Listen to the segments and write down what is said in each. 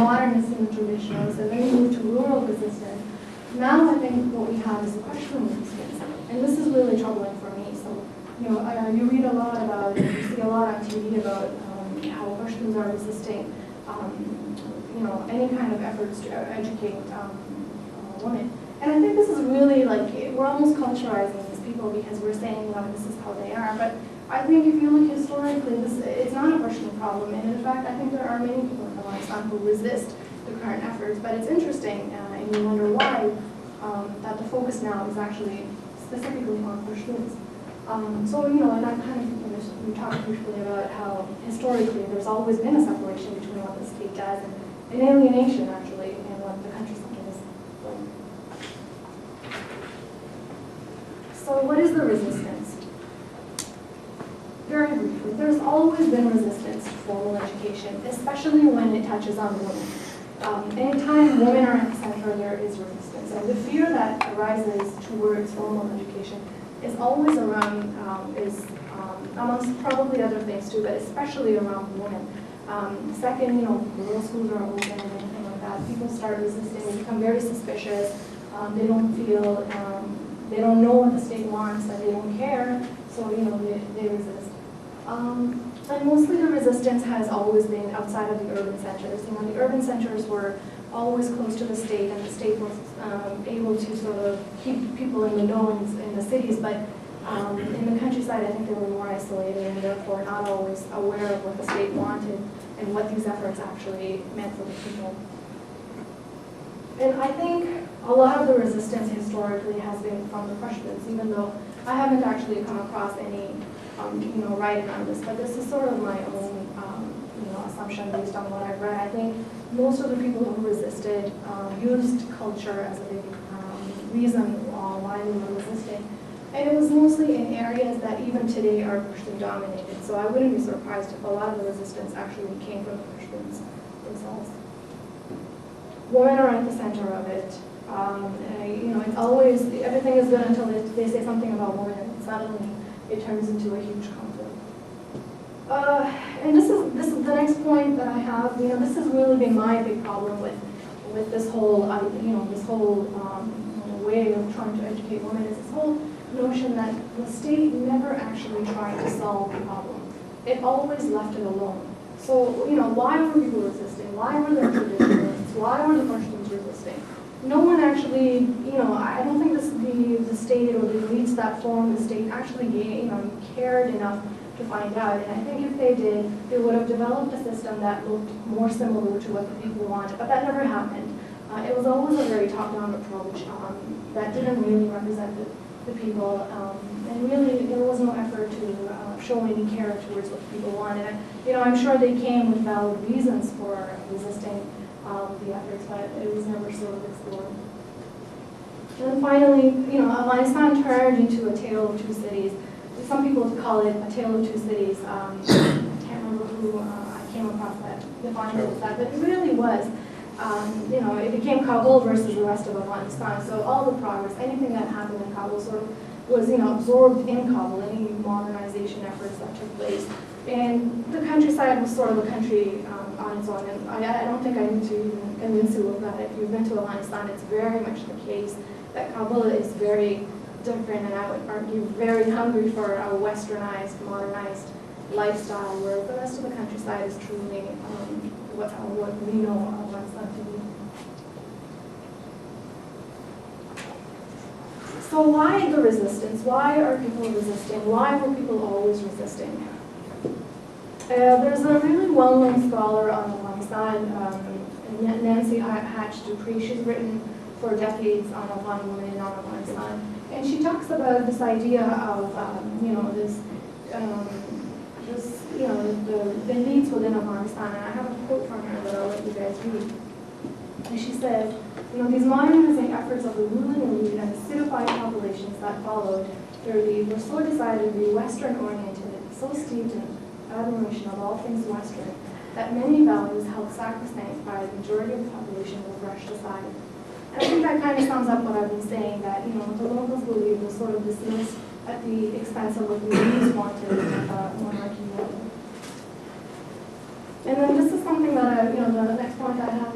modernists and the traditionalists, and then you move to rural resistance. Now I think what we have is the Pashtun resistance, and this is really troubling for me. So, you read a lot about, you see a lot on TV about how Pashtuns are resisting, any kind of efforts to educate women. And I think this is really we're almost culturalizing these people because we're saying, well, this is how they are. But I think if you look historically, it's not a Pashtun problem. And in fact, I think there are many people in Afghanistan who resist the current efforts. But it's interesting, and you wonder why, that the focus now is actually specifically on Pashtuns. And that kind of, we talked briefly about how historically there's always been a separation between what the state does and an alienation, actually, and what the countryside is. So what is the resistance? Very briefly, there's always been resistance to formal education, especially when it touches on women. Anytime women are at the center, there is resistance. And the fear that arises towards formal education is always around, amongst probably other things too, but especially around women. Second, rural schools are open and anything like that. People start resisting, they become very suspicious. They don't feel, they don't know what the state wants, and they don't care, so they resist. And mostly the resistance has always been outside of the urban centers. The urban centers were always close to the state, and the state was able to sort of keep people in the know in the cities, but in the countryside, I think they were more isolated and therefore not always aware of what the state wanted and what these efforts actually meant for the people. And I think a lot of the resistance historically has been from the Pashtuns, even though I haven't actually come across any writing on this, but this is sort of my own assumption based on what I've read. I think most of the people who resisted used culture as a big reason why they were resisting. And it was mostly in areas that even today are Pashtun dominated. So I wouldn't be surprised if a lot of the resistance actually came from the Pashtuns themselves. Women are at the center of it. It's always, everything is good until they say something about women, and suddenly it turns into a huge conflict. And this is the next point that I have. This has really been my big problem with this whole way of trying to educate women, is this whole notion that the state never actually tried to solve the problem. It always left it alone. So, why were people resisting? Why were there traditionalists? Why were the Pashtuns resisting? No one actually, I don't think the state or the elites that formed the state actually cared enough to find out. And I think if they did, they would have developed a system that looked more similar to what the people wanted. But that never happened. It was always a very top-down approach that didn't really represent the people. And really, there was no effort to show any care towards what people wanted. I'm sure they came with valid reasons for resisting the efforts, but it was never sort of explored. And then finally, Afghanistan turned into a tale of two cities. Some people call it a tale of two cities. I can't remember who I came across that defined it as that, but it really was. It became Kabul versus the rest of Afghanistan. So all the progress, anything that happened in Kabul sort of was absorbed in Kabul, any modernization efforts that took place. And the countryside was sort of a country on its own. And I don't think I need to even convince you of that. If you've been to Afghanistan, it's very much the case that Kabul is very different, and I would argue very hungry for a westernized, modernized lifestyle, where the rest of the countryside is truly what we know of Afghanistan to be. So why the resistance? Why are people resisting? Why were people always resisting? There's a really well-known scholar on Afghanistan, Nancy Hatch Dupree. She's written for decades on Afghan women in Afghanistan, and she talks about this idea of the elites within Afghanistan. And I have a quote from her that I'll let you guys read. And she said, these modernizing efforts of the ruling elite and the citified populations that followed their lead were so decidedly Western-oriented, so steeped in admiration of all things Western, that many values held sacrosanct by the majority of the population were brushed aside. And I think that kind of sums up what I've been saying, that what the locals believed was sort of dismissed at the expense of what the elites wanted monarchy. And then this is something that the next point I have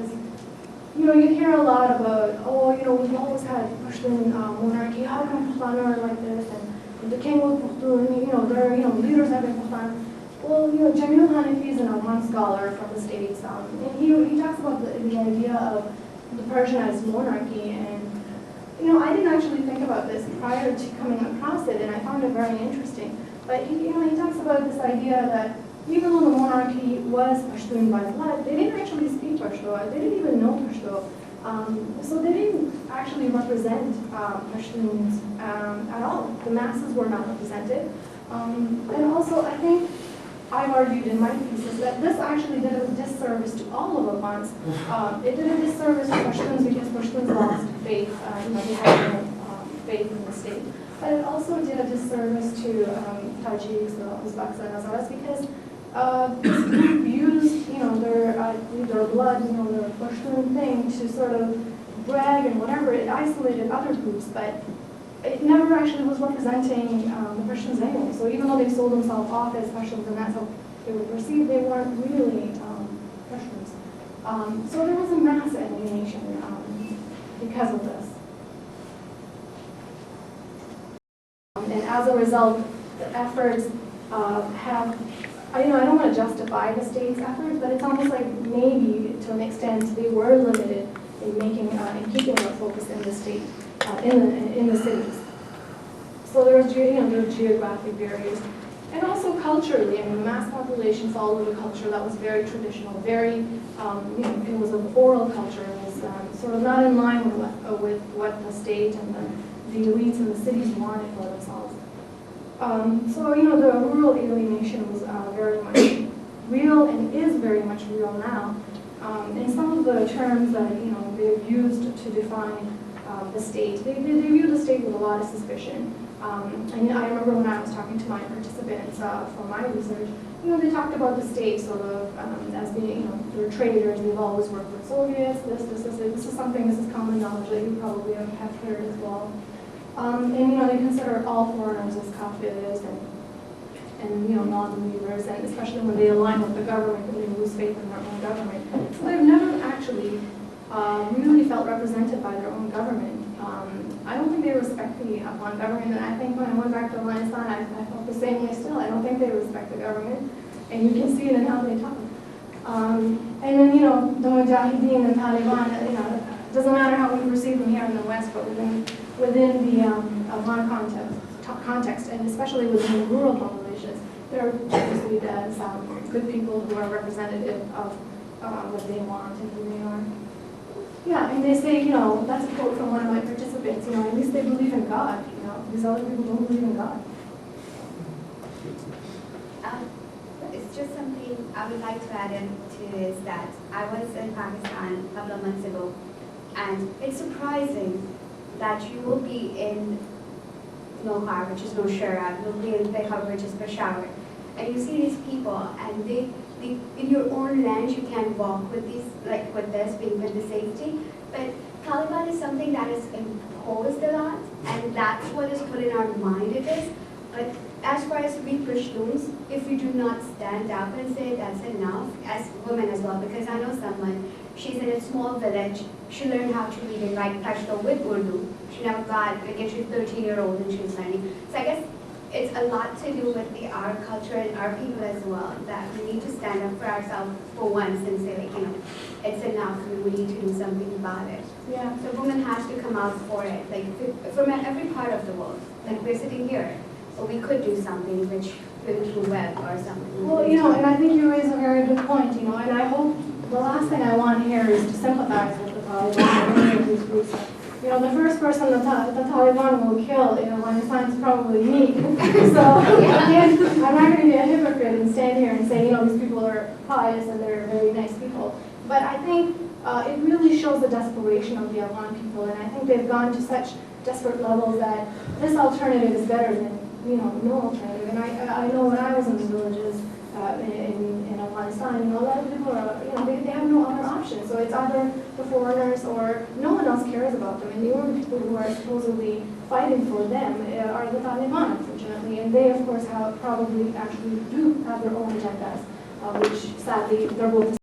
you hear a lot about, oh, we've always had Pashtun monarchy, how come Pashtun are like this, and the king was Pashtun, their, leaders have been Pashtun. Well, Jamil Hanafi is an Afghan scholar from the States, and he talks about the idea of the Persianized monarchy, and, I didn't actually think about this prior to coming across it, and I found it very interesting. But he talks about this idea that even though the monarchy was Pashtun by blood, they didn't actually speak Pashto. They didn't even know Pashto. So they didn't actually represent Pashtuns at all. The masses were not represented. And also, I think I've argued in my thesis that this actually did a disservice to all of Afghans. It did a disservice to Pashtuns because Pashtuns lost faith. They had no faith in the state. But it also did a disservice to Tajiks, Uzbeks, and Hazaras because this group used, their blood, their Pashtun thing to sort of brag and whatever. It isolated other groups, but it never actually was representing the Pashtuns anyway. So even though they sold themselves off as Pashtuns and that's how they were perceived, they weren't really Pashtuns. So there was a mass alienation because of this. And as a result, the efforts have, I don't want to justify the state's efforts, but it's almost like maybe to an extent they were limited in making and keeping their focus in the state, in the cities. So there was geographic barriers, and also culturally. The mass population followed a culture that was very traditional, very it was an oral culture. It was sort of not in line with what the state and the elites in the cities wanted for themselves. So the rural alienation was very much real and is very much real now. And some of the terms that they've used to define the state, they view the state with a lot of suspicion. And I remember when I was talking to my participants for my research, they talked about the state sort of as being, they're traders, they've always worked with Soviets, this is common knowledge that you probably have heard as well. And they consider all foreigners as kafirs and non-believers, and especially when they align with the government and they lose faith in their own government. So they've never actually really felt represented by their own government. I don't think they respect the Afghan government, and I think when I went back to Afghanistan, I felt the same way still. I don't think they respect the government, and you can see it in how they talk. And then, the Mujahideen and Taliban, it doesn't matter how we perceive them here in the West, but within the Afghan context, and especially within the rural populations, they're perceived as good people who are representative of what they want and who they are. Yeah, and they say, that's a quote from one of my participants, at least they believe in God, these other people don't believe in God. It's just something I would like to add into is that I was in Pakistan a couple of months ago, and it's surprising that you will be in Lohar, which is Nowshera, you'll be in Peshawar, which is Peshawar, and you see these people, and they in your own land you can walk with these, like with this, being with the safety, but Taliban is something that is imposed a lot, and that's what is put in our mind it is. But as far as we Pashtuns, if we do not stand up and say that's enough, as women as well, because I know someone, she's in a small village, she learned how to read and write Pashto with Urdu. She never got, again, she's 13-year-old and she's learning. So I guess it's a lot to do with our culture and our people as well, that we need to stand up for ourselves for once and say, it's enough, we need to do something about it. Yeah. So women has to come out for it, like from every part of the world. Like we're sitting here, so we could do something which through web or something. Well, and I think you raise a very good point, and I hope the last thing I want here is to sympathize with the Taliban or any of these groups. The first person the Taliban will kill in Afghanistan is probably me. So again, I'm not going to be a hypocrite and stand here and say, these people are pious and they're very nice people. But I think it really shows the desperation of the Afghan people, and I think they've gone to such desperate levels that this alternative is better than no alternative. And I know when I was in the villages in Afghanistan, a lot of people are, they have no other option. So it's either the foreigners or no one else cares about them. And the only people who are supposedly fighting for them are the Taliban, unfortunately. And they, of course, probably actually do have their own agendas, which sadly they're both